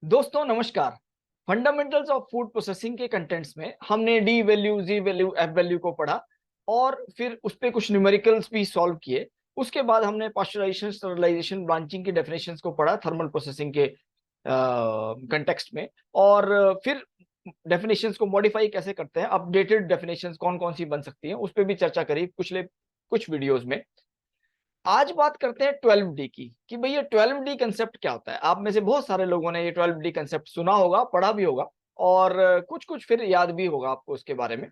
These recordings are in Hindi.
दोस्तों नमस्कार। फंडामेंटल्स ऑफ फूड प्रोसेसिंग के कंटेंट्स में हमने डी वैल्यू, जी वैल्यू, एफ वैल्यू को पढ़ा और फिर उस पे कुछ न्यूमेरिकल्स भी सॉल्व किए। उसके बाद हमने पास्चराइजेशन, स्टरलाइजेशन, ब्रांचिंग की डेफिनेशंस को पढ़ा थर्मल प्रोसेसिंग के कंटेक्स्ट में। और फिर डेफिनेशंस को मॉडिफाई कैसे करते हैं, अपडेटेड डेफिनेशंस कौन कौन सी बन सकती हैं, उस पर भी चर्चा करी पिछले कुछ वीडियोज में। आज बात करते हैं 12D की कि भाई ये 12D कंसेप्ट क्या होता है। आप में से बहुत सारे लोगों ने ये 12D कंसेप्ट सुना होगा, पढ़ा भी होगा और कुछ कुछ फिर याद भी होगा आपको उसके बारे में।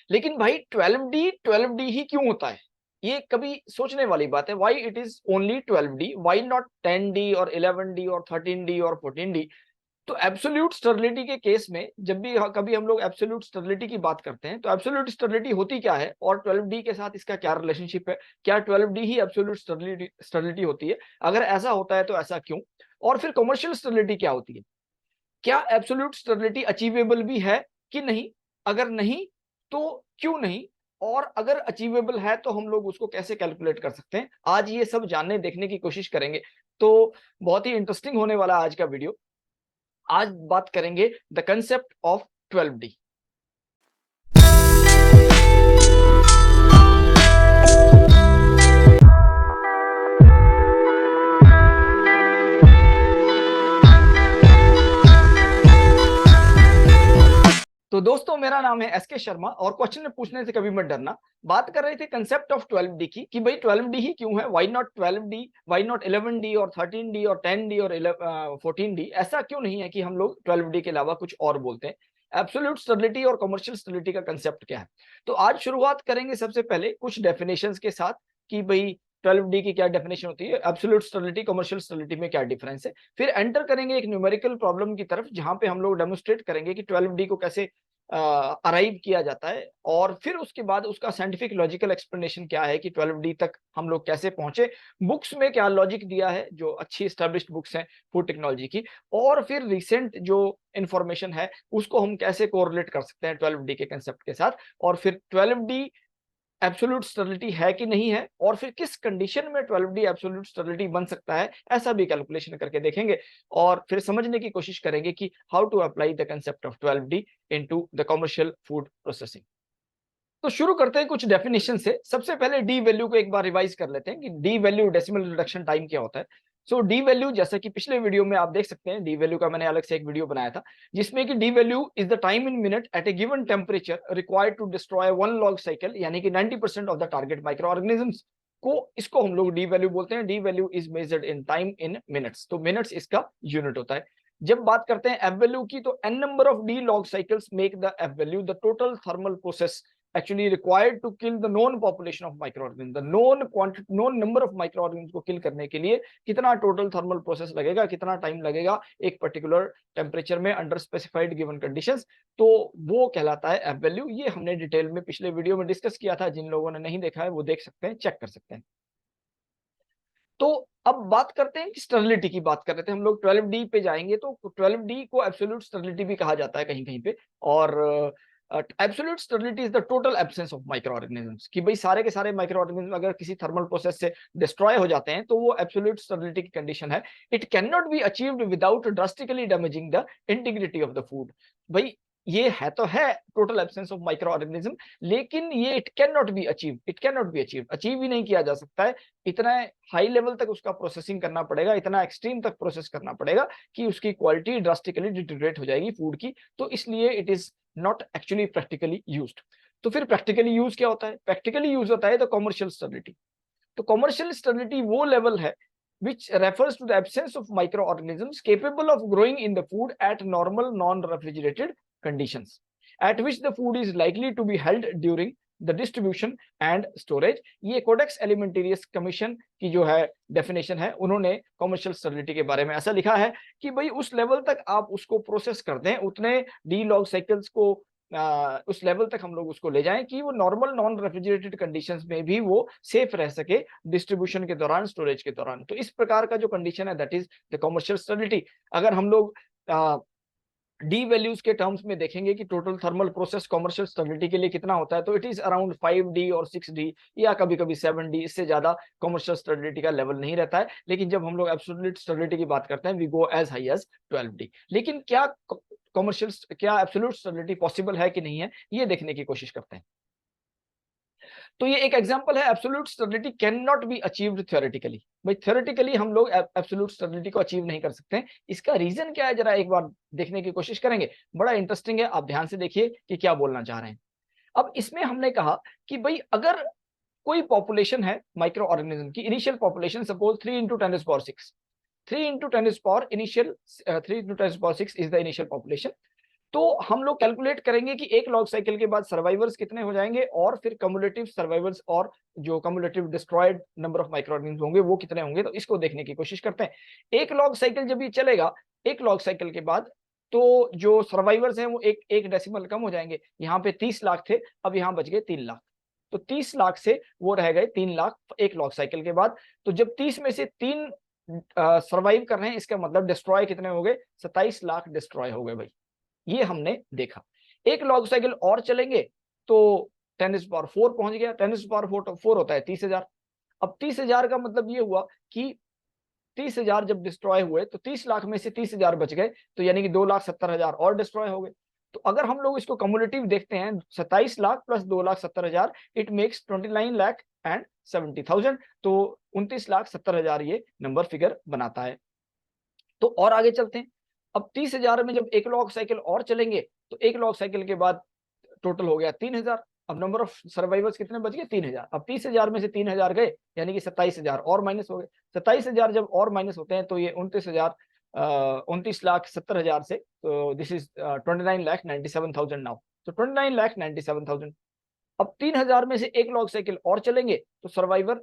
लेकिन भाई 12D ही क्यों होता है, ये कभी सोचने वाली बात है। Why it is only 12D, why not 10D और 11D और 13D और 14D। तो एब्सोल्यूट स्टेरिलिटी के केस में जब भी कभी हम लोग एब्सोल्यूट स्टेरिलिटी की बात करते हैं तो एब्सोल्यूट स्टेरिलिटी होती क्या है और 12D के साथ इसका क्या रिलेशनशिप है। क्या 12D ही एब्सोल्यूट स्टेरिलिटी होती है? अगर ऐसा होता है तो ऐसा क्यों? और फिर कमर्शियल स्टेरिलिटी क्या होती है? क्या एब्सोल्यूट स्टेरिलिटी अचीवेबल भी है कि नहीं? अगर नहीं तो क्यों नहीं? और अगर अचीवेबल है तो हम लोग उसको कैसे कैलकुलेट कर सकते हैं? आज ये सब जानने देखने की कोशिश करेंगे। तो बहुत ही इंटरेस्टिंग होने वाला आज का वीडियो। आज बात करेंगे द कंसेप्ट ऑफ 12D। तो दोस्तों मेरा नाम है एसके शर्मा और क्वेश्चन पूछने से कभी मत डरना। बात कर रहे थे कंसेप्ट ऑफ 12D की कि भाई 12D ही क्यों है, why not 12D, why not 11D और 13D और 10D और 14D? ऐसा क्यों नहीं है कि हम लोग 12D के अलावा कुछ और बोलते हैं? एब्सोल्यूट स्टेरिलिटी और कमर्शियल स्टेरिलिटी का कंसेप्ट क्या है? तो आज शुरुआत करेंगे सबसे पहले कुछ डेफिनेशंस के साथ कि भाई 12D की क्या डेफिनेशन होती है, एब्सोल्यूट स्टेरिलिटी, कमर्शियल स्टेरिलिटी में क्या डिफरेंस है। फिर एंटर करेंगे एक न्यूमेरिकल प्रॉब्लम की तरफ जहां पे हम लोग डेमोस्ट्रेट करेंगे कि 12D को कैसे अराइव किया जाता है। और फिर उसके बाद उसका साइंटिफिक लॉजिकल एक्सप्लेनेशन क्या है कि 12D तक हम लोग कैसे पहुंचे, बुक्स में क्या लॉजिक दिया है जो अच्छी एस्टेब्लिश्ड बुक्स हैं फूड टेक्नोलॉजी की, और फिर रिसेंट जो इंफॉर्मेशन है उसको हम कैसे कोरिलेट कर सकते हैं 12D के कंसेप्ट के साथ। और फिर 12D एब्सोल्यूट स्टेरिलिटी है कि नहीं है, और फिर किस कंडीशन में 12D एब्सोल्यूट स्टेरिलिटी बन सकता है, ऐसा भी कैलकुलेशन करके देखेंगे। और फिर समझने की कोशिश करेंगे कि how to apply the concept of 12D into the commercial food processing. तो शुरू करते हैं कुछ डेफिनेशन से। सबसे पहले डी वैल्यू को एक बार रिवाइज कर लेते हैं कि D value, decimal reduction time, क्या होता है। सो डी वैल्यू, जैसा कि पिछले वीडियो में आप देख सकते हैं, डी वैल्यू का मैंने अलग से एक वीडियो बनाया था जिसमें कि D value is the time in minute at a given temperature required to destroy one log cycle, यानी कि 90% of the target micro organisms को, इसको हम लोग डी वैल्यू बोलते हैं। D value is measured in time in minutes, तो मिनट्स इसका यूनिट होता है। जब बात करते हैं एफ वैल्यू की, तो N number of D log cycles make the F value the total thermal process actually required to kill the known population of microorganisms, the known quantity, known number of microorganisms को किल करने के लिए कितना टोटल थर्मल प्रोसेस लगेगा, कितना टाइम लगेगा एक पर्टिकुलर टेम्परेचर में अंडर स्पेसिफाइड गिवन कंडीशंस, तो वो कहलाता है एफ वैल्यू। ये हमने डिटेल में पिछले वीडियो में डिस्कस किया था, जिन लोगों ने नहीं देखा है वो देख सकते हैं, चेक कर सकते हैं। तो अब बात करते हैं कि स्टेरिलिटी की बात कर रहे थे हम लोग, 12D पे जाएंगे तो 12D को एब्सोल्यूट स्टेरिलिटी भी कहा जाता है कहीं कहीं पे। और absolute sterility is the total absence of micro organisms, कि भाई सारे के सारे माइक्रो ऑर्गेनिज्म अगर किसी थर्मल प्रोसेस से डिस्ट्रॉय हो जाते हैं तो वो एब्सोल्यूट स्टेरिलिटी की कंडीशन है। It can not be achieved without drastically damaging the integrity of the food. भाई ये है तो है total absence of micro organism, लेकिन ये it can not be achieve, it can not be achieve, achieve ही नहीं किया जा सकता है। इतना हाई लेवल तक उसका प्रोसेसिंग करना पड़ेगा, इतना एक्सट्रीम तक प्रोसेस करना पड़ेगा कि उसकी क्वालिटी ड्रास्टिकली डिटेरियोरेट हो जाएगी फूड की। तो इसलिए it is not actually practically used. तो फिर प्रैक्टिकली यूज क्या होता है? प्रैक्टिकली यूज होता है द कमर्शियल स्टेरिलिटी। तो कमर्शियल स्टेरिलिटी वो लेवल है which refers to the absence of microorganisms capable of growing in the food at normal non-refrigerated conditions, at which the food is likely to be held during the distribution and storage। ये कोडेक्स एलिमेंटेरियस कमीशन की जो है डेफिनेशन है, उन्होंने कमर्शियल स्टेरिलिटी के बारे में ऐसा लिखा है कि भाई उस लेवल तक आप उसको प्रोसेस कर दें, उतने डी लॉग साइकिल्स को उस लेवल तक हम लोग उसको ले जाएं कि वो नॉर्मल नॉन रेफ्रिजरेटेड कंडीशंस में भी वो सेफ रह सके डिस्ट्रीब्यूशन के दौरान, स्टोरेज के दौरान। तो इस प्रकार का जो कंडीशन है that is the commercial sterility. अगर हम लोग डी वैल्यूज के टर्म्स में देखेंगे कि total thermal process commercial stability के लिए कितना होता है, तो इट इज अराउंड 5D और 6D या कभी कभी 7D, इससे ज्यादा कमर्शियल स्टेबिलिटी का लेवल नहीं रहता है। लेकिन जब हम लोग एब्सोल्यूट स्टेबिलिटी की बात करते हैं, we go as high as 12D। लेकिन क्या एब्सोल्यूट स्टेबिलिटी पॉसिबल है कि नहीं है, ये देखने की कोशिश करते हैं। तो ये एक एग्जांपल है, absolute stability can not be achieved theoretically. भाई थ्योरेटिकली हम लोग एब्सोल्यूट स्टेबिलिटी को अचीव नहीं कर सकते। इसका रीजन क्या है, जरा एक बार देखने की कोशिश करेंगे। बड़ा इंटरेस्टिंग है, आप ध्यान से देखिए कि क्या बोलना चाह रहे हैं। अब इसमें हमने कहा कि भाई अगर कोई पॉपुलेशन है माइक्रो ऑर्गेनिज्म की, initial population suppose 3 × 10⁶, 3 × 10 initial 3 × 10⁶ is the initial population. तो हम लोग कैलकुलेट करेंगे कि एक लॉग साइकिल के बाद सर्वाइवर्स कितने हो जाएंगे, और फिर कम्युलेटिव सर्वाइवर्स और जो cumulative destroyed number of micro organism होंगे वो कितने होंगे। तो इसको देखने की कोशिश करते हैं। एक लॉग साइकिल जब ये चलेगा, एक लॉग साइकिल के बाद तो जो सर्वाइवर्स हैं वो एक डेसिमल कम हो जाएंगे। यहाँ पे 30 लाख थे, अब यहाँ बच गए 3 लाख। तो 30 लाख से वो रह गए 3 लाख एक लॉग साइकिल के बाद। तो जब 30 में से 3 सर्वाइव कर रहे हैं, इसका मतलब डिस्ट्रॉय कितने हो गए, 27 लाख डिस्ट्रॉय हो गए भाई। ये हमने देखा। एक लॉग साइकिल और चलेंगे तो 10⁴ पहुंच गया। 10⁴ होता है 30,000। अब 30,000 का मतलब ये हुआ कि 30,000 जब डिस्ट्रॉय हुए तो 30 लाख में से 30,000 बच गए, तो यानी कि 2,70,000 और डिस्ट्रॉय हो गए। तो अगर हम लोग इसको कम्युलेटिव देखते हैं, 27 लाख प्लस 2,70,000, इट मेक्स 29,70,000। तो 29,70,000 ये नंबर फिगर बनाता है। तो और आगे चलते हैं। अब 30,000 में जब एक लॉग साइकिल और चलेंगे तो एक लॉग साइकिल के बाद टोटल हो गया 3,000। अब नंबर ऑफ सर्वाइवर्स कितने बच गए, 3,000। अब 30,000 में से 3,000 गए, यानी कि 27,000 और माइनस हो गए। 27,000 जब और माइनस होते हैं तो ये 29,70,000 से, तो दिस इज 29,97,000 नाउ। तो 29,97,000। अब 3,000 में से एक लॉग साइकिल और चलेंगे तो सर्वाइवर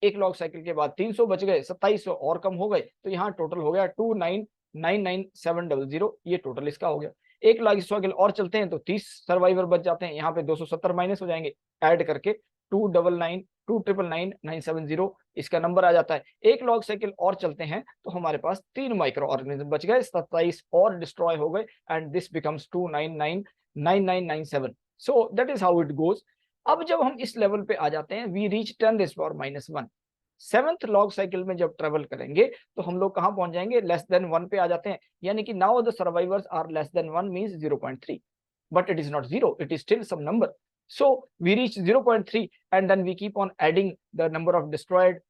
एक लॉग साइकिल के बाद 300 बच गए, 2700 और कम हो गए, तो यहाँ टोटल हो गया 29,99,700। ये टोटल इसका हो गया। एक लॉग साइकिल और चलते हैं तो 30 सर्वाइवर बच जाते हैं, यहाँ पे 270 माइनस हो जाएंगे, ऐड करके 299,970 इसका नंबर आ जाता है। एक लॉग साइकिल और चलते हैं तो हमारे पास 3 माइक्रो ऑर्गेनिज्म बच गए, 27 और डिस्ट्रॉय हो गए, and this becomes 299,9997। So that is how it goes. अब जब हम इस लेवल पे आ जाते हैं, we reach 10⁻⁻1। Seventh log cycle में जब ट्रेवल करेंगे तो हम लोग कहां पहुंच जाएंगे, लेस देन 1 पे आ जाते हैं। यानी कि now the survivors are less than 1 means 0.3, but it is not 0, it is still some number. So we reach 0.3 and then we keep on adding the number of destroyed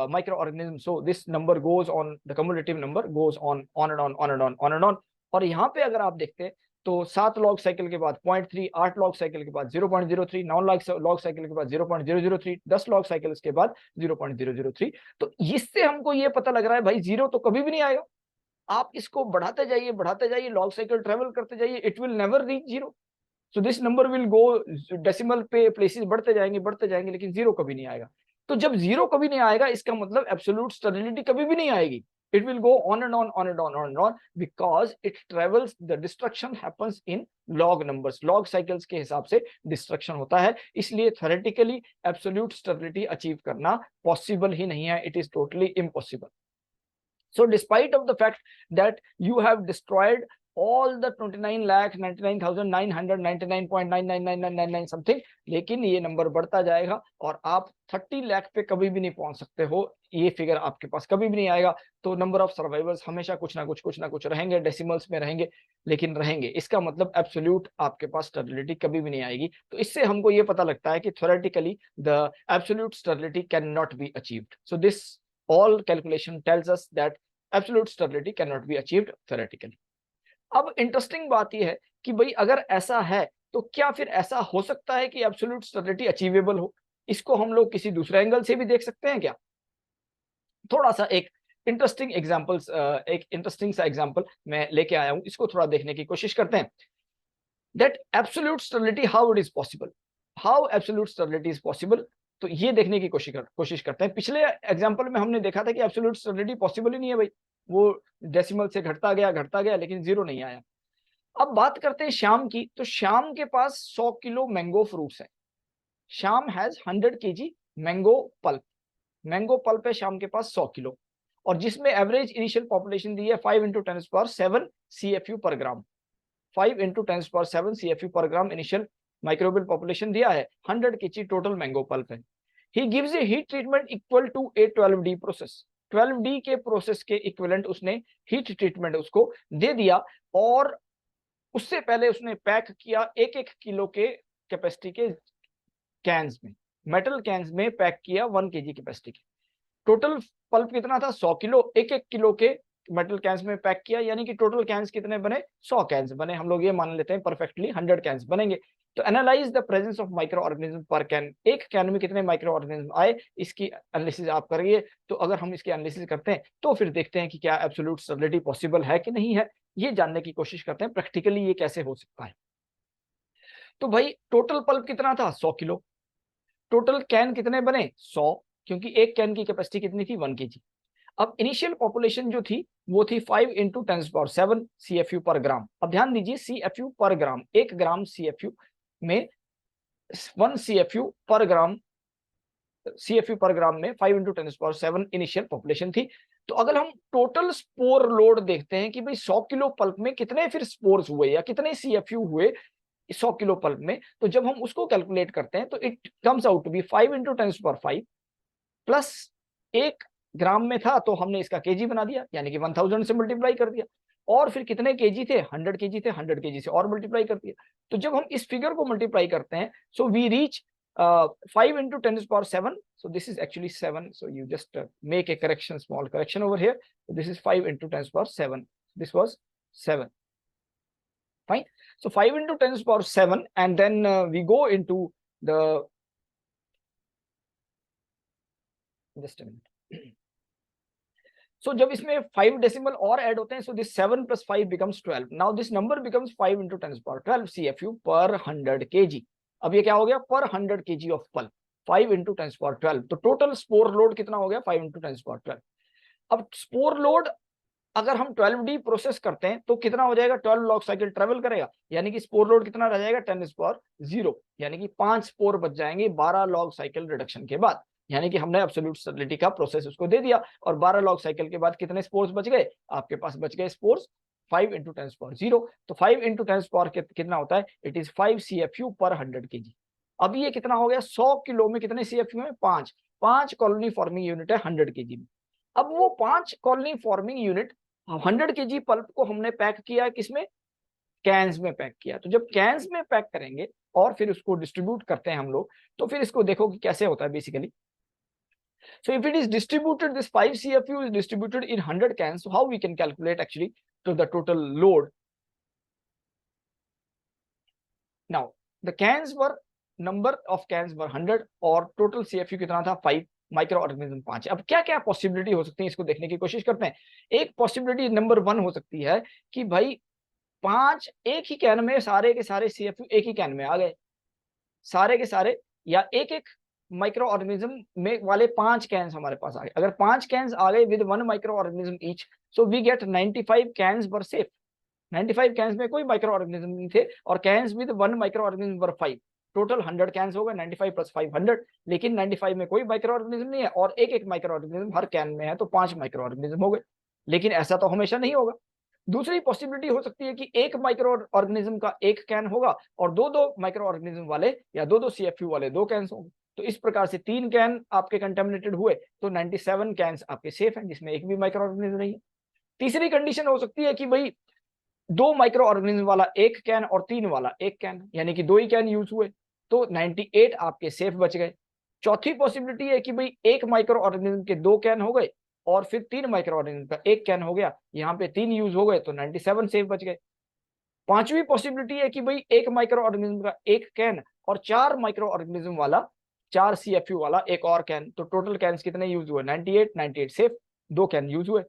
microorganisms. So this number goes on, the cumulative number goes on and on, on and on, on and on. और यहाँ पे अगर आप देखते हैं तो 7 लॉग साइकिल के बाद 0.3, 8 लॉग साइकिल के बाद 0.03, 9 लॉग साइकिल के बाद 0.003, 10 लॉग साइकिल के बाद 0.003। तो इससे हमको ये पता लग रहा है भाई जीरो तो कभी भी नहीं आएगा। आप इसको बढ़ाते जाइए, लॉग साइकिल ट्रेवल करते जाइए, it will never reach zero. So this number will go decimal पे प्लेसेस बढ़ते जाएंगे, लेकिन जीरो कभी नहीं आएगा। तो जब जीरो कभी नहीं आएगा, इसका मतलब एब्सोल्यूट स्टेबिलिटी कभी भी नहीं आएगी। It will go on and on, on and on, on and on, because it travels, the destruction happens in log numbers, log cycles के हिसाब से destruction होता है। इसलिए theoretically absolute stability achieve करना possible ही नहीं है, it is totally impossible. So despite of the fact that you have destroyed all the 29,99,999.99999 something, लेकिन ये नंबर बढ़ता जाएगा और आप 30 लाख पे कभी भी नहीं पहुंच सकते हो। ये फिगर आपके पास कभी भी नहीं आएगा। तो नंबर ऑफ सर्वाइवर्स हमेशा कुछ ना कुछ रहेंगे, डेसिमल्स में रहेंगे, लेकिन रहेंगे। इसका मतलब एब्सोल्यूट आपके पास स्टेबिलिटी कभी भी नहीं आएगी। तो इससे हमको ये पता लगता है कि theoretically the absolute stability can not be achieved. So this all calculation tells us that absolute stability cannot be achieved theoretically. अब इंटरेस्टिंग बात यह है कि भाई अगर ऐसा है तो क्या फिर ऐसा हो सकता है कि एब्सोल्यूट स्टेबिलिटी अचीवेबल हो? इसको हम लोग किसी दूसरे एंगल से भी देख सकते हैं क्या? थोड़ा सा एक इंटरेस्टिंग सा एग्जांपल मैं लेके आया हूं, इसको थोड़ा देखने की कोशिश करते हैं। That absolute stability, how it is possible, how absolute stability is possible. तो ये देखने की कोशिश करते हैं। पिछले एग्जांपल में हमने देखा था कि एब्सोल्यूट स्टेबिलिटी पॉसिबल ही नहीं है भाई, वो डेसिमल से घटता गया लेकिन जीरो नहीं आया। अब बात करते हैं श्याम की। तो श्याम के पास 100 किलो मैंगो फ्रूट्स है। Shyam has 100 kg mango pulp है श्याम के पास 100 किलो, और जिसमें एवरेज इनिशियल पॉपुलेशन दी है 5 × 10⁻⁷ CFU पर ग्राम। 5 इंटू 10⁷ CFU पर ग्राम इनिशियल माइक्रोबियल पॉपुलेशन दिया है, 100 kg टोटल मैंगो पल्प है। He gives a heat treatment equal to a 12D process, 12D के प्रोसेस के इक्विवेलेंट उसने हीट ट्रीटमेंट उसको दे दिया, और उससे पहले उसने पैक किया 1-1 किलो के कैपेसिटी के कैंस में, मेटल कैंस में पैक किया 1 kg कैपेसिटी के। टोटल पल्प कितना था, 100 किलो, 1-1 किलो के मेटल कैंस में पैक किया, यानी कि टोटल कैंस कितने बने, 100 कैंस बने। हम लोग ये मान लेते हैं परफेक्टली 100 कैंस बनेंगे। तो analyse the presence of micro organism पर कैन, एक कैन में कितने माइक्रो ऑर्गेनिज्म आए, इसकी एनालिसिस आप करिए। तो अगर हम इसकी एनालिसिस करते हैं तो फिर देखते हैं कि क्या एब्सोल्यूट स्टेरिलिटी पॉसिबल है कि नहीं है, ये जानने की कोशिश करते हैं प्रैक्टिकली ये कैसे हो सकता है। तो भाई टोटल पल्प कितना था, 100 किलो। टोटल कैन कितने बने, 100, क्योंकि एक कैन की कैपेसिटी कितनी थी, 1 kg। अब इनिशियल पॉपुलेशन जो थी वो थी 5 इंटू 10⁷ CFU पर ग्राम। अब ध्यान दीजिए CFU पर ग्राम, 1 ग्राम CFU में 1 CFU पर ग्राम, CFU पर ग्राम में 5 इंटू 10⁷ इनिशियल पॉपुलेशन थी। तो अगर हम टोटल स्पोर लोड देखते हैं कि भाई 100 किलो पल्प में कितने फिर स्पोर्स हुए या कितने CFU हुए 100 किलो पल्प में, तो जब हम उसको कैलकुलेट करते हैं तो it comes out to be 5 into 10⁵ plus 1 gram में था तो हमने इसका केजी बना दिया, यानी कि 1000 से मल्टीप्लाई कर दिया, और फिर कितने केजी थे, 100 केजी थे, 100 केजी से और मल्टीप्लाई कर दिया। तो जब हम इस फिगर को मल्टीप्लाई करते हैं, so we reach 5 into 10⁷, so this is actually 7, so you just make a correction, small correction over here, so this is 5 into 10⁷, this was 7, fine. So 5 into 10⁷, and then we go into the, just a minute. So जब इसमें 5 डेसिमल और ऐड होते हैं, so this 7 plus 5 becomes 12. Now this number becomes 5 into 10⁻12 CFU per 100 kg. अब ये क्या हो गया, पर 100 kg ऑफ पल्प 5 into 10⁻12। तो टोटल स्पोर लोड कितना हो गया, 5 into 10⁻12। अब स्पोर लोड अगर हम 12D प्रोसेस करते हैं तो कितना हो जाएगा, 12 लॉग साइकिल ट्रेवल करेगा, यानी कि स्पोर लोड कितना रह जाएगा, 10⁻0, यानी कि 5 स्पोर बच जाएंगे 12 लॉग साइकिल रिडक्शन के बाद। यानी कि हमने एब्सोल्यूट स्टेरिलिटी का प्रोसेस उसको दे दिया, और 12 लॉग साइकिल के बाद कितने स्पोर्स बच गए, आपके पास बच गए स्पोर्स 5 into 10⁻0। तो 5 into 10⁻, कितना होता है, इट इज 5 CFU पर 100 kg। अब ये कितना हो गया, 100 किलो में कितने CFU में, 5 कॉलोनी फॉर्मिंग यूनिट है 100 kg में। अब वो 5 colony forming unit 100 kg pulp को हमने पैक किया किसमें, कैंस में पैक किया। तो जब कैंस में पैक करेंगे और फिर उसको डिस्ट्रीब्यूट करते हैं हम लोग, तो फिर इसको देखो कि कैसे होता है basically. So if it is distributed, this 5 CFU is distributed in 100 cans, so how we can calculate actually to the total load? Now the cans were, number of cans were 100 और total CFU कितना था, 5, माइक्रो ऑर्गेनिज्म 5। अब क्या क्या पॉसिबिलिटी हो सकती है, इसको देखने की कोशिश करते हैं। एक पॉसिबिलिटी नंबर 1 हो सकती है कि भाई 5 एक ही कैन में सारे के सारे CFU एक ही कैन में आ गए, सारे के सारे, या एक एक माइक्रो ऑर्गेनिज्म में वाले 5 कैन्स हमारे पास आ गए। अगर 5 कैन्स आ गए with 1 micro organism each, so we get 95 cans were safe. 95 cans में कोई माइक्रो ऑर्गेनिज्म नहीं थे, और cans with 1 micro organism were 5। Total 100 cans हो गए, 95 प्लस 5 100, लेकिन 95 में कोई माइक्रो ऑर्गेनिज्म नहीं है, और एक एक माइक्रो ऑर्गेनिज्म हर कैन में है, तो 5 माइक्रो ऑर्गेनिज्म हो गए। लेकिन ऐसा तो हमेशा नहीं होगा। दूसरी पॉसिबिलिटी हो सकती है कि एक माइक्रो ऑर्गेनिज्म का एक कैन होगा, और दो माइक्रो ऑर्गेनिज्म वाले या दो CFU वाले 2 कैंस होंगे। तो इस प्रकार से 3 कैन आपके कंटेमिनेटेड हुए, तो 97 कैंस आपके सेफ हैं, जिसमें एक भी माइक्रो ऑर्गेनिज्म नहीं है। तीसरी कंडीशन हो सकती है कि भाई 2 माइक्रो ऑर्गेनिज्म वाला एक कैन और 3 वाला एक कैन, यानी कि 2 ही कैन यूज हुए, तो 98 आपके सेफ बच गए। चौथी पॉसिबिलिटी है कि भाई एक माइक्रो ऑर्गेनिज्म के 2 कैन हो गए, और फिर 3 माइक्रो ऑर्गेनिज्म का एक कैन हो गया, यहाँ पे 3 यूज हो गए, तो 97 सेफ बच गए। पांचवी पॉसिबिलिटी है कि भाई एक माइक्रो ऑर्गेनिज्म का एक कैन और 4 माइक्रो ऑर्गेनिज्म वाला 4 CFU वाला एक और कैन, तो टोटल कैन कितने यूज हुए, 98 सेफ, 2 कैन यूज हुए।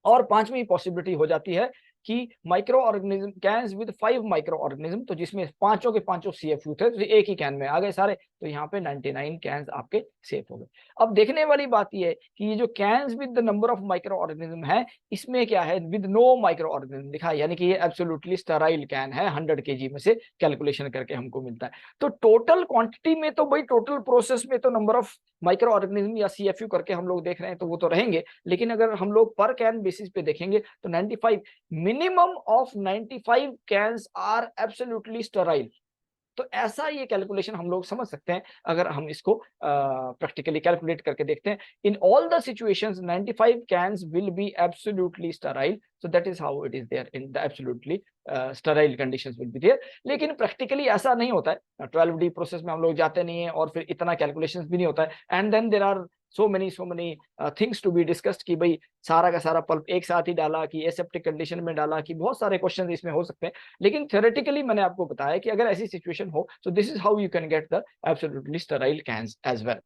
और पांचवी पॉसिबिलिटी हो जाती है कि micro organism cans with 5 micro organism, तो जिसमें पांचों के पांचों CFU थे, तो एक ही कैन में आ गए सारे, तो यहाँ पे 99 कैन्स आपके सेफ हो गए। अब देखने वाली बात यह है कि ये जो cans with the number of micro organism है, इसमें क्या है, विद नो माइक्रो ऑर्गेनिज्म लिखा है, यानी कि ये एब्सोल्युटली स्टेराइल कैन है, 100 kg में से कैलकुलेशन करके हमको मिलता है। तो टोटल क्वांटिटी में तो भाई टोटल प्रोसेस में तो नंबर ऑफ माइक्रो ऑर्गेनिज्म या CFU करके हम लोग देख रहे हैं, तो वो तो रहेंगे, लेकिन अगर हम लोग पर कैन बेसिस पे देखेंगे तो 95 minimum of 95 cans are absolutely sterile. तो ऐसा ये कैलकुलेशन हम लोग समझ सकते हैं अगर हम इसको प्रैक्टिकली कैलकुलेट करके देखते हैं. In all the situations 95 cans will be absolutely sterile, so that is how it is there in the absolutely sterile conditions will be there. लेकिन प्रैक्टिकली ऐसा नहीं होता है. 12D प्रोसेस में हम लोग जाते नहीं है और फिर इतना कैलकुलेशंस भी नहीं होता है. And then there are so many things to be discussed कि भाई सारा का सारा पल्प एक साथ ही डाला कि एसेप्टिक कंडीशन में डाला कि बहुत सारे क्वेश्चन इसमें हो सकते हैं. लेकिन थ्योरेटिकली मैंने आपको बताया कि अगर ऐसी सिचुएशन हो तो this is how you can get the absolutely sterile cans as well.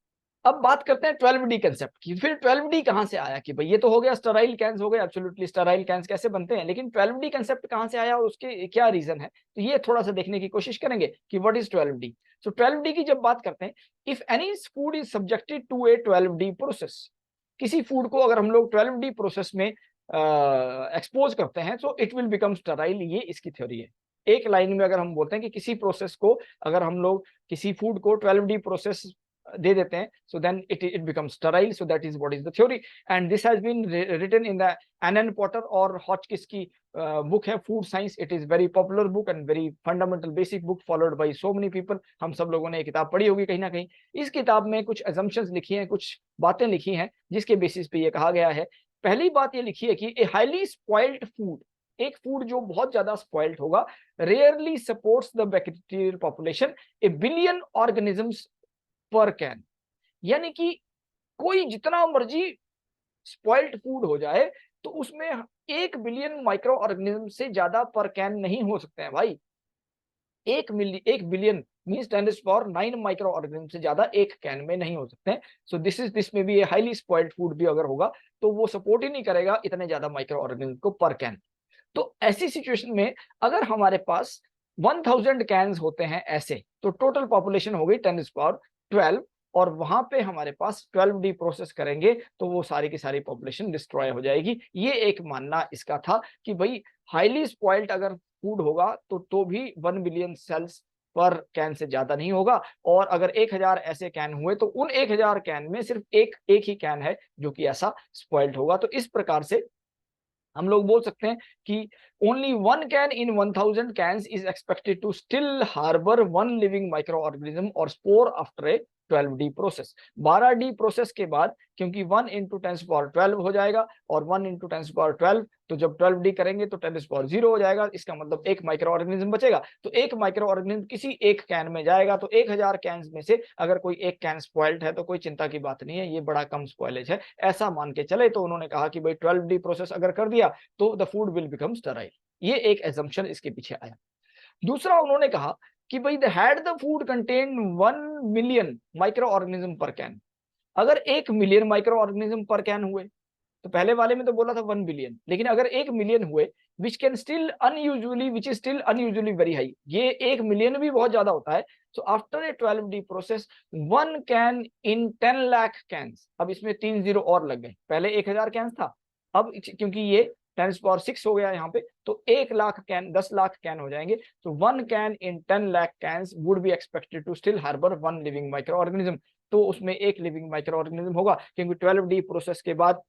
अब बात करते हैं 12D कंसेप्ट की. फिर 12D कहां से आया कि भाई ये तो हो गया स्टेराइल कैन्स हो गए, एब्सोल्युटली स्टेराइल कैन्स कैसे बनते हैं, लेकिन 12D कंसेप्ट कहां से आया और उसके क्या रीजन है, तो ये थोड़ा सा देखने की कोशिश करेंगे कि what is 12D. So 12D की जब बात करते हैं, if any food is subjected to a 12D process, किसी फूड को अगर हम लोग 12D प्रोसेस में एक्सपोज करते हैं तो इट विल बिकम स्टेराइल. ये इसकी थ्योरी है. एक लाइन में अगर हम बोलते हैं कि किसी प्रोसेस को अगर हम लोग किसी फूड को 12D प्रोसेस दे देते हैं, so then it becomes sterile. So that is what is the theory, and this has been written in the Ann Potter और Hotchkiss की book है Food Science. It is very popular book and very fundamental basic book followed by so many people. हम सब लोगों ने ये किताब पढ़ी होगी कहीं ना कहीं. इस किताब में कुछ assumptions लिखी हैं, कुछ बातें लिखी हैं जिसके बेसिस पे ये कहा गया है. पहली बात ये लिखी है कि ए हाईली स्पॉइल्ड फूड, एक फूड जो बहुत ज्यादा स्पॉइल्ड होगा, rarely supports the bacterial population A billion organisms पर कैन. यानी कि कोई जितना मर्जी स्पॉइल्ड फूड हो जाए तो उसमें 1 बिलियन माइक्रो ऑर्गेनिज्म से ज्यादा पर कैन नहीं हो सकते हैं भाई. 1 बिलियन मींस 10⁹ माइक्रो ऑर्गेनिज्म से ज्यादा एक कैन में नहीं हो सकते हैं. सो दिस में भी हाईली स्पॉइल्ड फूड भी अगर होगा तो वो सपोर्ट ही नहीं करेगा इतने ज्यादा माइक्रो ऑर्गेनिज्म को पर कैन. तो ऐसी सिचुएशन में अगर हमारे पास 1000 कैन्स होते हैं ऐसे, तो टोटल पॉपुलेशन हो गई 10⁻12, और वहां पे हमारे पास 12D प्रोसेस करेंगे तो वो सारी की सारी पॉपुलेशन डिस्ट्रॉय हो जाएगी. ये एक मानना इसका था कि भाई हाईली स्पॉइल्ड अगर फूड होगा तो भी 1 बिलियन सेल्स पर कैन से ज्यादा नहीं होगा, और अगर 1000 ऐसे कैन हुए तो उन 1000 कैन में सिर्फ एक ही कैन है जो कि ऐसा स्पॉइल्ड होगा. तो इस प्रकार से हम लोग बोल सकते हैं कि only 1 can in 1000 cans is expected to still harbor 1 living microorganism or spore after a 12D process. 12D process के बाद क्योंकि 1 × 10⁻12 हो जाएगा और 1 × 10⁻12, तो जब 12D करेंगे तो 10⁻0 हो जाएगा. इसका मतलब एक माइक्रो ऑर्गेनिज्म बचेगा. तो एक माइक्रो ऑर्गेनिज्म किसी एक कैन में जाएगा, तो 1000 कैन्स में से अगर कोई एक कैन स्पॉइल्ड है तो कोई चिंता की बात नहीं है, ये बड़ा कम स्पॉइलेज है ऐसा मान के चले. तो उन्होंने कहा कि भाई 12D प्रोसेस अगर कर दिया तो the food will become sterile. ये एक एजम्पशन इसके पीछे आया. दूसरा उन्होंने कहा कि भाई had the food contain 1 million micro organism पर कैन, अगर 1 मिलियन माइक्रो ऑर्गेनिज्म पर कैन हुए, तो पहले वाले में तो बोला था 1 बिलियन, लेकिन अगर 1 मिलियन हुए which is still unusually very high, ये 1 मिलियन भी बहुत ज्यादा होता है. So after a 12D process 1 can in 10 lakh cans, अब इसमें 3 जीरो और लग गए, पहले 1000 कैन्स था, अब क्योंकि ये 10⁻6 हो गया यहाँ पे, तो 1 लाख कैन 10 लाख कैन हो जाएंगे. तो 1 can in 10 lakh cans would be expected to still harbour 1 living micro organism. तो उसमें एक लिविंग माइक्रो ऑर्गेनिज्म होगा, क्योंकि 12D प्रोसेस के बाद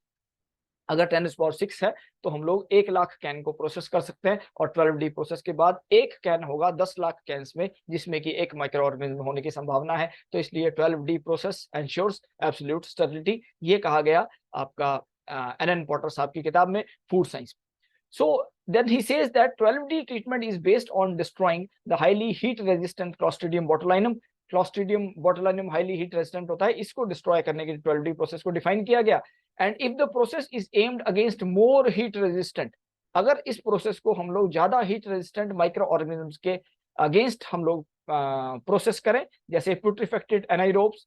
अगर 10⁻6 है तो हम लोग 1 लाख कैन को प्रोसेस कर सकते हैं, और 12D प्रोसेस के बाद एक कैन होगा 10 लाख कैन्स में, जिसमें कि एक माइक्रो ऑर्गेनिज्म होने की संभावना है. तो इसलिए 12D process ensures absolute sterility, ये कहा गया आपका एन पॉटर साहब की किताब में food science. So then he says that 12D treatment is based on destroying the highly heat resistant Clostridium botulinum. Clostridium botulinum highly heat resistant होता है, इसको डिस्ट्रॉय करने के लिए 12D प्रोसेस को डिफाइन किया गया. And if the process is aimed against more heat resistant, अगर इस प्रोसेस को हम लोग ज्यादा हीट रेजिस्टेंट माइक्रो ऑर्गेनिजम्स के अगेंस्ट हम लोग प्रोसेस करें, जैसे पुट्रिफेक्टेड एनाइरोब्स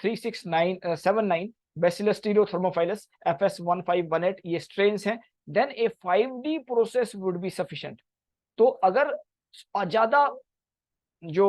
36979 Bacillus stereothermophilus FS1518 ये स्ट्रेन्स हैं, then a 5D process would be sufficient. तो अगर ज्यादा जो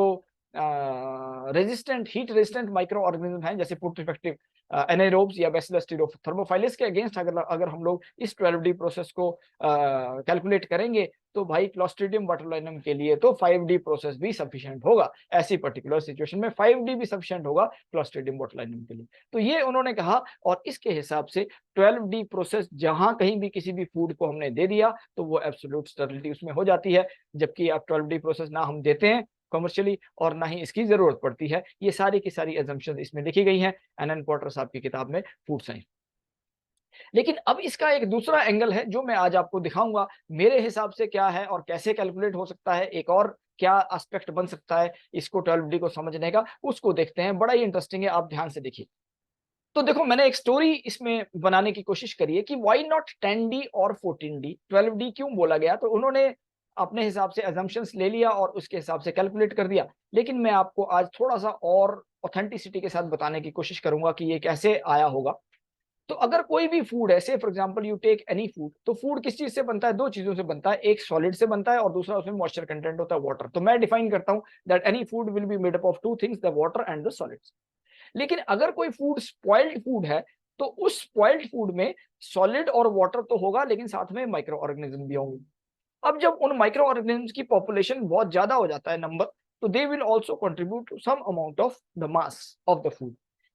resistant, heat resistant micro organism हैं, जैसे पुट्रिफेक्टिव एनारोब्स या बैसिलस स्टीरोथर्मोफाइलस के अगेंस्ट अगर हम लोग इस 12D प्रोसेस को कैलकुलेट करेंगे, तो भाई क्लोस्ट्रीडियम बोटुलिनम के लिए तो 5D प्रोसेस भी सफिशिएंट होगा। ऐसी पर्टिकुलर सिचुएशन में 5D भी सफिशिएंट होगा क्लोस्ट्रीडियम बोटुलिनम के लिए। तो ये उन्होंने कहा, और इसके हिसाब से 12D प्रोसेस जहां कहीं भी किसी भी फूड को हमने दे दिया तो वो एब्सोल्यूट स्टेरिलिटी उसमें हो जाती है, जबकि आप 12D प्रोसेस ना हम देते हैं कमर्शियली और ना ही इसकी जरूरत पड़ती है। ये सारी की सारी एजम्पशंस इसमें लिखी गई हैं एनएन पॉटर साहब की किताब में फूड साइंस। लेकिन अब इसका एक दूसरा एंगल है जो मैं आज आपको दिखाऊंगा, मेरे हिसाब से क्या है और कैसे कैलकुलेट हो सकता है, एक और क्या एस्पेक्ट बन सकता है इसको 12D को समझने का, उसको देखते हैं। बड़ा ही इंटरेस्टिंग है, आप ध्यान से देखिए। तो देखो, मैंने एक स्टोरी इसमें बनाने की कोशिश करी है कि व्हाई नॉट 10D और 14D, 12D क्यों बोला गया। तो उन्होंने अपने हिसाब से अजम्पशंस ले लिया और उसके हिसाब से कैलकुलेट कर दिया। लेकिन मैं आपको आज थोड़ा सा और ऑथेंटिसिटी के साथ बताने की कोशिश करूंगा कि ये कैसे आया होगा। तो अगर कोई भी फूड है, say for example you take any food, तो फूड किस चीज से बनता है? दो चीजों से बनता है, एक सॉलिड से बनता है और दूसरा उसमें मॉइस्चर कंटेंट होता है, वाटर। तो मैं डिफाइन करता हूं that any food will be made up of two things, the water and the solids. लेकिन अगर कोई फूड स्पॉइल्ड फूड है, तो उस स्पॉइल्ड फूड में सॉलिड और वाटर तो होगा, लेकिन साथ में माइक्रो ऑर्गेनिज्म भी होंगे। अब जब उन माइक्रो ऑर्गेनिज्म की पॉपुलेशन बहुत ज्यादा हो जाता है नंबर, तो they will also contribute to some amount of the mass of the food.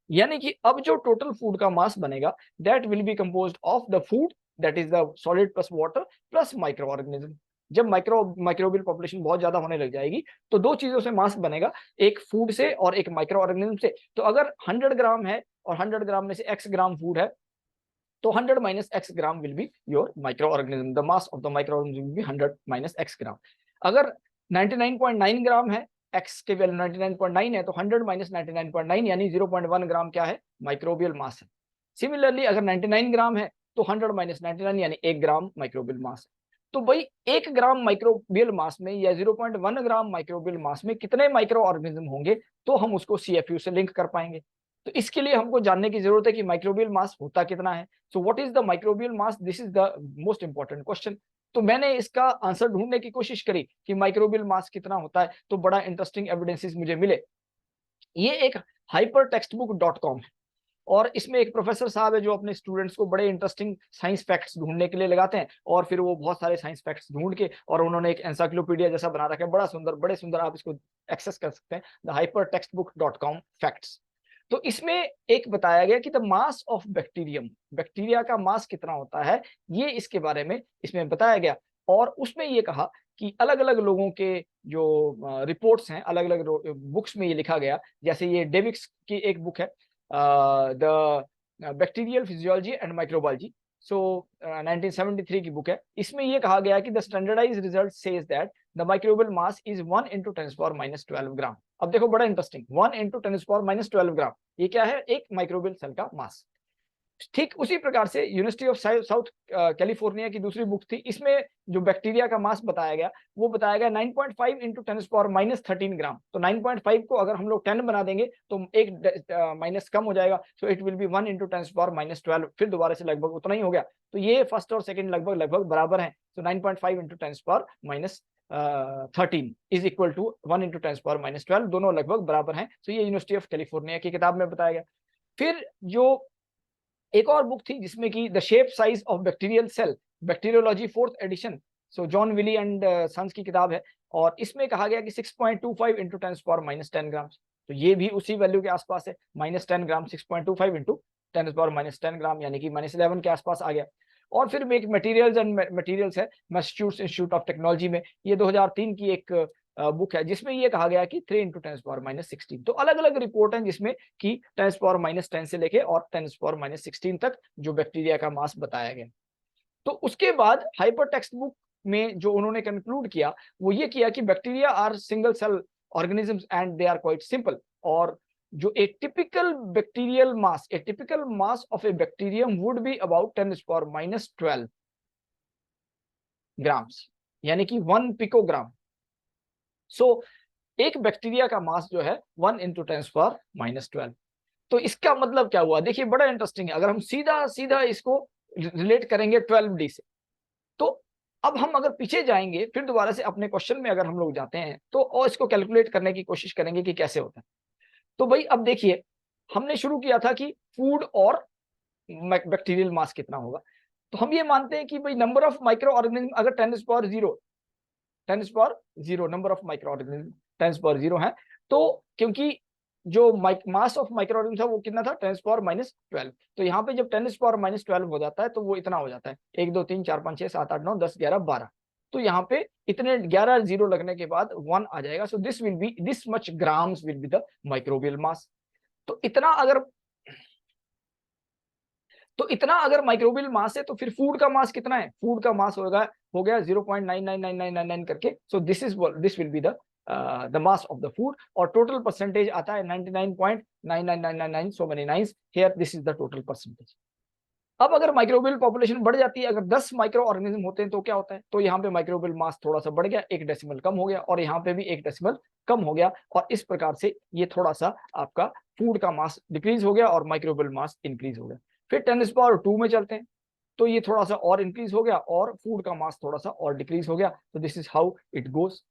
यानी कि अब जो टोटल फूड का मास बनेगा, that will be composed of the food, that is the solid plus water plus micro organism. जब माइक्रोबियल पॉपुलेशन बहुत ज्यादा होने लग जाएगी, तो दो चीजों से मास बनेगा, एक फूड से और एक माइक्रो ऑर्गेनिज्म से। तो अगर 100 ग्राम है और 100 ग्राम में से x ग्राम फूड है, तो 100 minus x gram will be your microorganism. The mass of the microorganism will be 100 minus x ग्राम। अगर 99.9 ग्राम है, x के वैल्यू 99.9 है, तो 100 minus 99.9 यानी 0.1 ग्राम क्या है? माइक्रोबियल मास है। सिमिलरली अगर 99 ग्राम है, तो 100 minus 99 यानी 1 ग्राम माइक्रोबियल मास है। तो भाई 1 ग्राम माइक्रोबियल मास में या 0.1 ग्राम माइक्रोबियल मास में कितने माइक्रो ऑर्गेनिज्म होंगे, तो हम उसको CFU से लिंक कर पाएंगे। तो इसके लिए हमको जानने की जरूरत है कि माइक्रोबियल मास होता कितना है। So what is the microbial mass? This is the most important question. तो मैंने इसका आंसर ढूंढने की कोशिश करी कि माइक्रोबियल मास कितना होता है, तो बड़ा इंटरेस्टिंग एविडेंसेस मुझे मिले। ये एक hypertextbook.com है, और इसमें एक प्रोफेसर साहब है जो अपने स्टूडेंट्स को बड़े इंटरेस्टिंग साइंस फैक्ट्स ढूंढने के लिए लगाते हैं, और फिर वो बहुत सारे साइंस फैक्ट्स ढूंढ के और उन्होंने एक एनसाइक्लोपीडिया जैसा बना रखा है, बड़ा सुंदर, बड़े सुंदर, आप इसको एक्सेस कर सकते हैं, द hypertextbook.com फैक्ट्स। तो इसमें एक बताया गया कि the mass of bacterium, bacteria का मास कितना होता है, ये इसके बारे में इसमें बताया गया। और उसमें ये कहा कि अलग अलग लोगों के जो रिपोर्ट्स हैं, अलग अलग बुक्स में ये लिखा गया, जैसे ये डेविक्स की एक बुक है, the bacterial physiology and microbiology, so 1973 की बुक है। इसमें ये कहा गया कि the standardized result says that the microbial mass is 1 × 10⁻12 gram. अब देखो बड़ा इंटरेस्टिंग, 1 × 10⁻12 ग्राम, ये क्या है? एक माइक्रोबियल सेल का मास। ठीक उसी प्रकार से यूनिवर्सिटी ऑफ साउथ कैलिफोर्निया की दूसरी बुक थी, इसमें जो बैक्टीरिया का मास बताया गया, वो बताया गया 9.5 × 10⁻13 ग्राम। तो 9.5 को अगर हम लोग 10 बना देंगे तो एक माइनस कम हो जाएगा, सो इट विल बी 1 × 10⁻12, फिर दोबारा से लगभग उतना ही हो गया। तो ये फर्स्ट और सेकंड लगभग लगभग बराबर हैं। तो 9.5 × 10⁻13 इज इक्वल टू 1 × 10⁻12, दोनों लगभग बराबर हैं। तो ये यूनिवर्सिटी ऑफ कैलिफोर्निया की किताब में बताया गया। फिर जो एक और बुक थी जिसमें कि the shape size of bacterial cell, bacteriology 4th edition, so John Wiley and Sons की किताब है, और इसमें कहा गया कि 6.25 × 10⁻10 ग्राम। तो ये भी उसी वैल्यू के आसपास है, -10 ग्राम, 6.25 × 10⁻10 ग्राम, यानी कि -11 के आसपास आ गया। और फिर एक मटेरियल्स एंड मटेरियल्स है, मैसेच्यूसेट्स इंस्टीट्यूट ऑफ टेक्नोलॉजी में, ये 2003 की एक बुक है, जिसमें ये कहा गया कि 3 × 10⁻16। तो अलग अलग रिपोर्ट हैं जिसमें कि 10⁻10 से लेके और 10⁻16 तक जो बैक्टीरिया का मास बताया गया। तो उसके बाद हाइपर टेक्स्ट बुक में जो उन्होंने कंक्लूड किया, वो ये किया कि bacteria are single cell organisms and they are quite simple, और जो a typical bacterial mass, a typical mass of a bacterium would be about 10⁻12 grams, यानी कि 1 पिकोग्राम। सो एक बैक्टीरिया का मास जो है 1 × 10⁻12। तो इसका मतलब क्या हुआ? देखिए बड़ा इंटरेस्टिंग है। अगर हम सीधा सीधा इसको रिलेट करेंगे 12D से, तो अब हम अगर पीछे जाएंगे फिर दोबारा से अपने क्वेश्चन में अगर हम लोग जाते हैं तो और इसको कैलकुलेट करने की कोशिश करेंगे कि कैसे होता है। तो भाई अब देखिए, हमने शुरू किया था कि फूड और बैक्टीरियल मास कितना होगा। तो हम ये मानते हैं कि भाई नंबर ऑफ माइक्रो ऑर्गेनिज्म अगर 10 power 0 number of micro organism 10 power 0 है, तो क्योंकि जो मास ऑफ माइक्रो ऑर्गेनिज्म था वो कितना था 10 पावर-12। तो यहाँ पे जब 10 पावर-12 हो जाता है तो वो इतना हो जाता है 1 2 3 4 5 6 7 8 9 10 11 12। तो यहाँ पे इतने 11 जीरो लगने के बाद 1 आ जाएगा। So this much grams will be the microbial mass. तो इतना अगर माइक्रोबियल मास है तो फिर फूड का मास कितना है? फूड का मास हो गया 0.999999 करके। So this will be the mass of the food. और टोटल परसेंटेज आता है 99.99999, so many nines here, this is the total percentage. अब अगर माइक्रोबियल पॉपुलेशन बढ़ जाती है, अगर 10 माइक्रो ऑर्गेनिज्म होते हैं तो क्या होता है? तो यहाँ पे माइक्रोबियल मास थोड़ा सा बढ़ गया, 1 डेसिमल कम हो गया, और यहाँ पे भी 1 डेसिमल कम हो गया, और इस प्रकार से ये थोड़ा सा आपका फूड का मास डिक्रीज हो गया और माइक्रोबियल मास इंक्रीज हो गया। फिर 10 पावर 2 में चलते हैं, तो ये थोड़ा सा और इंक्रीज हो गया और फूड का मास थोड़ा सा और डिक्रीज हो गया। तो this is how it goes.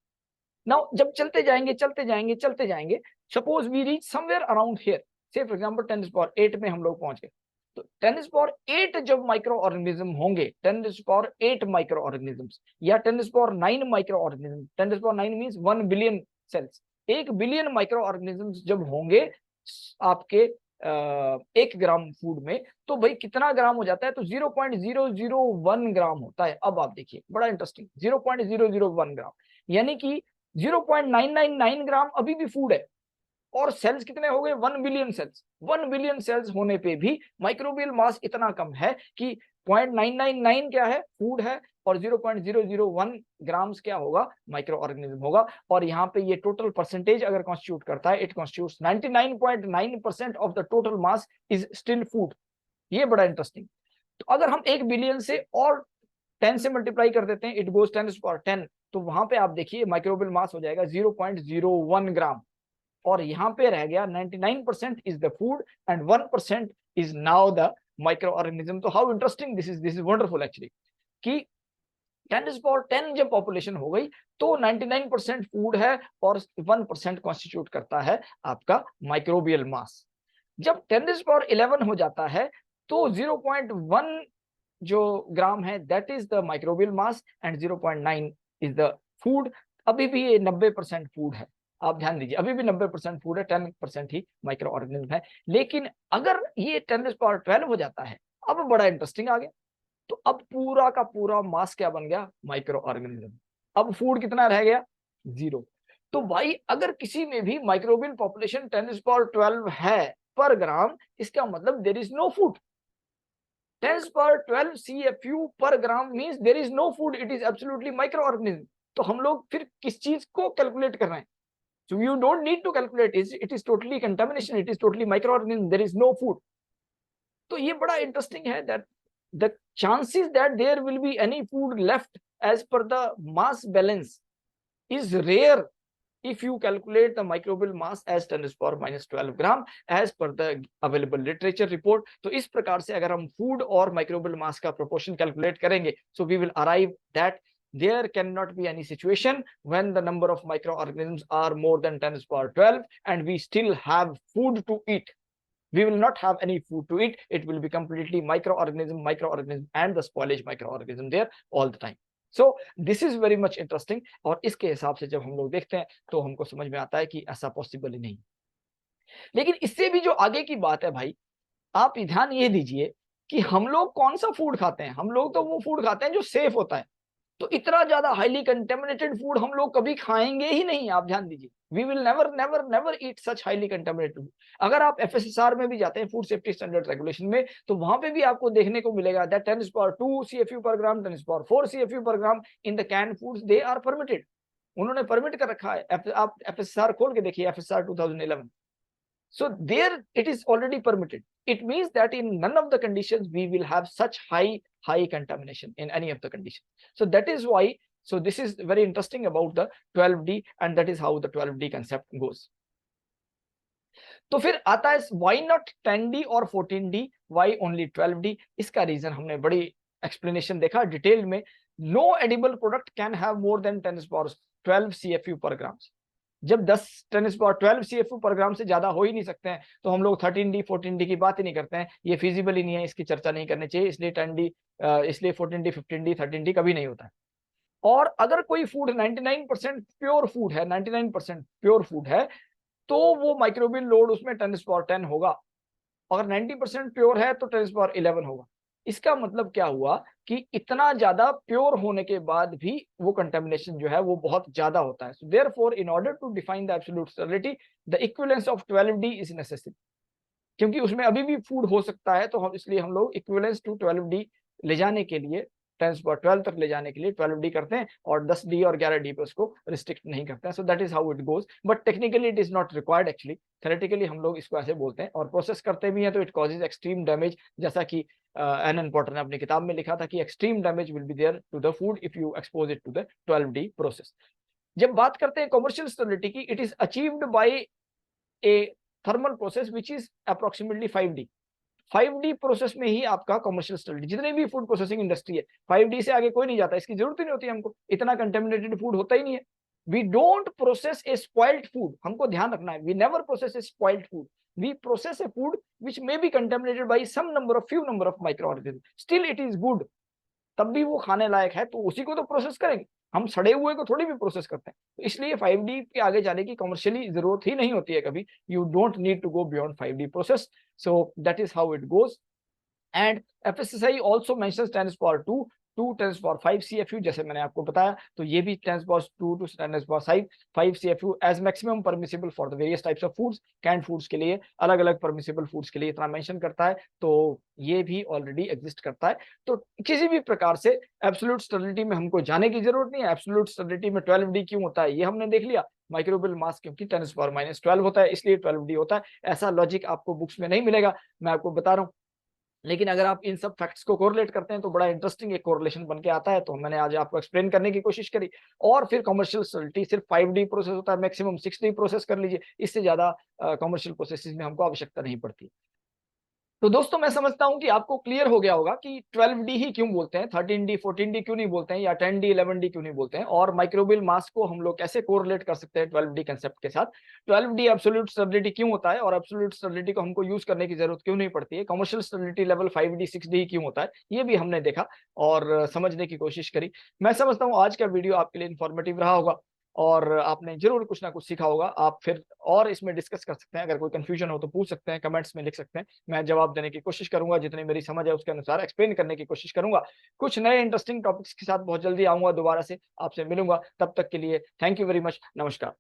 Now जब चलते जाएंगे, suppose we reach somewhere around here, say for example 10 power 8 में हम लोग पहुंच गए। तो 10 पावर 8 जब माइक्रो ऑर्गेनिज्म होंगे, 10 पावर 8 माइक्रो ऑर्गेनिज्म या 10 power 9 micro organism, 10 power 9 means 1 billion cells, 1 billion micro organism जब होंगे आपके 1 ग्राम फूड में, तो भाई कितना ग्राम हो जाता है? तो 0.001 ग्राम होता है। अब आप देखिए बड़ा इंटरेस्टिंग, 0.001 ग्राम, यानी कि 0.999 ग्राम अभी भी फूड है, और सेल्स कितने हो गए? 1 बिलियन सेल्स। 1 बिलियन सेल्स होने पे भी माइक्रोबियल मास इतना कम है कि 0.999 क्या है? फूड है, और 0.001 ग्राम्स क्या होगा? माइक्रो ऑर्गेनिज्म होगा। और यहाँ पे ये टोटल परसेंटेज अगर कॉन्स्टिट्यूट करता है, it constitutes 99.9% of the total mass is still food. ये बड़ा इंटरेस्टिंग। तो अगर हम 1 बिलियन से और 10 से मल्टीप्लाई कर देते हैं, इट गोज 10 पावर 10, तो वहां पे आप देखिए माइक्रोबियल मास हो जाएगा 0.01 ग्राम, और यहाँ पे रह गया 99% is the food and 1% is now the micro organism. तो how interesting this is wonderful actually, कि 10 जब पॉपुलेशन हो गई तो 99% फूड है और 1% कॉन्स्टिट्यूट करता है आपका माइक्रोबियल मास। जब 10 पावर 11 हो जाता है तो 0.1 जो ग्राम है that is the microbial mass and 0.9 is the food. अभी भी ये 90% फूड है, आप ध्यान दीजिए, अभी भी 90% फूड है, 10% ही माइक्रो ऑर्गेनिज्म है। लेकिन अगर ये 10 पावर 12 हो जाता है, अब बड़ा इंटरेस्टिंग आ गया, तो अब पूरा का पूरा मास क्या बन गया? Micro organism. अब फूड कितना रह गया? 0। तो भाई अगर किसी में भी माइक्रोबियल पॉपुलेशन 10 पावर 12 है पर ग्राम, इसका मतलब there is no food. 10 power 12 CFU पर gram means there is no food, it is absolutely micro organism. तो हम लोग फिर किस चीज को कैलकुलेट कर रहे हैं? So you don't need to calculate it. It is totally contamination. It is totally microorganism. There is no food. तो ये बड़ा इंटरेस्टिंग है that the chances that there will be any food left as per the mass balance is rare if you calculate the microbial mass as 10⁻⁻12 gram as per the available literature report. तो इस प्रकार से अगर हम food और microbial mass का proportion calculate करेंगे, so we will arrive that there cannot be any situation when the number of microorganisms are more than 10⁻12 and we still have food to eat. We will not have any food to eat. It will be completely microorganism and the spoilage microorganism there all the time. So this is very much interesting. और इसके हिसाब से जब हम लोग देखते हैं तो हमको समझ में आता है कि ऐसा पॉसिबल ही नहीं। लेकिन इससे भी जो आगे की बात है भाई, आप ध्यान ये दीजिए कि हम लोग कौन सा फूड खाते हैं? हम लोग तो वो फूड खाते हैं जो सेफ होता है। तो इतना ज्यादा हाईली कंटेमिनेटेड फूड हम लोग कभी खाएंगे ही नहीं। आप ध्यान दीजिए, we will never never never eat such highly contaminated. अगर आप FSSR में भी जाते हैं, फूड सेफ्टी स्टैंडर्ड रेगुलेशन में, तो वहां पे भी आपको देखने को मिलेगा दैट 10⁻2 CFU पर ग्राम, 10⁻4 CFU पर gram in the can foods they are permitted. उन्होंने परमिट कर रखा है। आप FSSR खोल के देखिए, FSSR 2011। So there it is already permitted. It means that in none of the conditions we will have such high contamination in any of the conditions. So that is why, so this is very interesting about the 12D, and that is how the 12D concept goes. तो फिर आता है why not 10D और 14D, why only 12D? इसका रीजन हमने बड़ी एक्सप्लेनेशन देखा डिटेल में। No edible product can have more than 10^12 CFU पर ग्राम। जब 10^12 CFU पर ग्राम से ज्यादा हो ही नहीं सकते हैं तो हम लोग 13D 14D की बात ही नहीं करते हैं, ये फिजिबल ही नहीं है, इसकी चर्चा नहीं करनी चाहिए, इसलिए 10D इसलिए 14D 15D 13D कभी नहीं होता है। और अगर कोई फूड 99% प्योर फूड है, 99% प्योर फूड है, तो वो माइक्रोबियल लोड उसमें 10^10 होगा। अगर 90% प्योर है तो 10^11 होगा। इसका मतलब क्या हुआ कि इतना ज्यादा प्योर होने के बाद भी वो कंटेमिनेशन जो है वो बहुत ज्यादा होता है। So therefore in order to define the absolute sterility the equivalence of 12D is necessary. क्योंकि उसमें अभी भी फूड हो सकता है, तो हम इसलिए हम लोग इक्विवेलेंस टू 12D ले जाने के लिए 10^12 तक ले जाने के लिए 12D करते हैं और 10D और 11D पे उसको रिस्ट्रिक्ट नहीं करते हैं। सो that is how it goes, but technically it is not required actually. Theoretically हम लोग इसको ऐसे बोलते हैं और प्रोसेस करते भी हैं तो इट कॉजेज एक्सट्रीम डैमेज, जैसा कि एन पॉटर ने अपनी किताब में लिखा था कि extreme damage will be there to the food if you expose it to the 12D process. जब बात करते हैं कमर्शियल स्टेरिलिटी की, it is achieved by a thermal process which is approximately 5D। 5D process में ही आपका कमर्शियल स्टेरिलिटी, जितने भी फूड प्रोसेसिंग इंडस्ट्री है 5D से आगे कोई नहीं जाता, इसकी जरूरत ही नहीं होती हमको, इतना कंटेमिनेटेड फूड होता ही नहीं है। We don't process a spoiled food, हमको ध्यान रखना है, we never process a spoiled food, we process a food which may be contaminated by some number of few number of micro organism, still it is good, तब भी वो खाने लायक है, तो उसी को तो प्रोसेस करेंगे, हम सड़े हुए को थोड़ी भी प्रोसेस करते हैं। तो इसलिए 5D के आगे जाने की कमर्शियली जरूरत ही नहीं होती है कभी, you don't need to go beyond 5D process. So that is how it goes. And FSSAI also mentions 10^2 to 10^5 CFU, जैसे मैंने आपको बताया, तो ये भी 10^2 to 10^5 CFU as maximum permissible for the various types of foods. Canned foods के लिए अलग अलग परमिसिबल फूड्स के लिए इतना मेंशन करता है, तो ये भी ऑलरेडी एग्जिस्ट करता है। तो किसी भी प्रकार से एब्सोल्यूट स्टेरिलिटी में हमको जाने की जरूरत नहीं है। एब्सोल्यूट स्टेरिलिटी में 12D क्यों होता है ये हमने देख लिया, माइक्रोबियल मास क्योंकि 10^-12 होता है इसलिए 12D होता है। ऐसा लॉजिक आपको बुक्स में नहीं मिलेगा, मैं आपको बता रहा हूँ। लेकिन अगर आप इन सब फैक्ट्स को कोरिलेट करते हैं तो बड़ा इंटरेस्टिंग एक कोरिलेशन बन के आता है, तो मैंने आज आपको एक्सप्लेन करने की कोशिश करी। और फिर कमर्शियल स्टेरिलिटी सिर्फ 5D प्रोसेस होता है, मैक्सिमम 6D प्रोसेस कर लीजिए, इससे ज्यादा कमर्शियल प्रोसेसेस में हमको आवश्यकता नहीं पड़ती। तो दोस्तों मैं समझता हूं कि आपको क्लियर हो गया होगा कि 12D ही क्यों बोलते हैं, 13D 14D क्यों नहीं बोलते हैं, या 10D 11D क्यों नहीं बोलते हैं, और माइक्रोबियल मास को हम लोग कैसे कोरिलेट कर सकते हैं 12D कंसेप्ट के साथ। 12D एब्सोल्यूट स्टेबिलिटी क्यों होता है और एब्सोल्यूट स्टेबिलिटी को हमको यूज करने की जरूरत क्यों नहीं पड़ती है, commercial stability level 5D 6D क्यों होता है, ये भी हमने देखा और समझने की कोशिश करी। मैं समझता हूँ आज का वीडियो आपके लिए इन्फॉर्मेटिव रहा होगा और आपने जरूर कुछ ना कुछ सीखा होगा। आप फिर और इसमें डिस्कस कर सकते हैं, अगर कोई कंफ्यूजन हो तो पूछ सकते हैं, कमेंट्स में लिख सकते हैं, मैं जवाब देने की कोशिश करूंगा, जितनी मेरी समझ है उसके अनुसार एक्सप्लेन करने की कोशिश करूंगा। कुछ नए इंटरेस्टिंग टॉपिक्स के साथ बहुत जल्दी आऊंगा, दोबारा से आपसे मिलूंगा, तब तक के लिए थैंक यू वेरी मच, नमस्कार।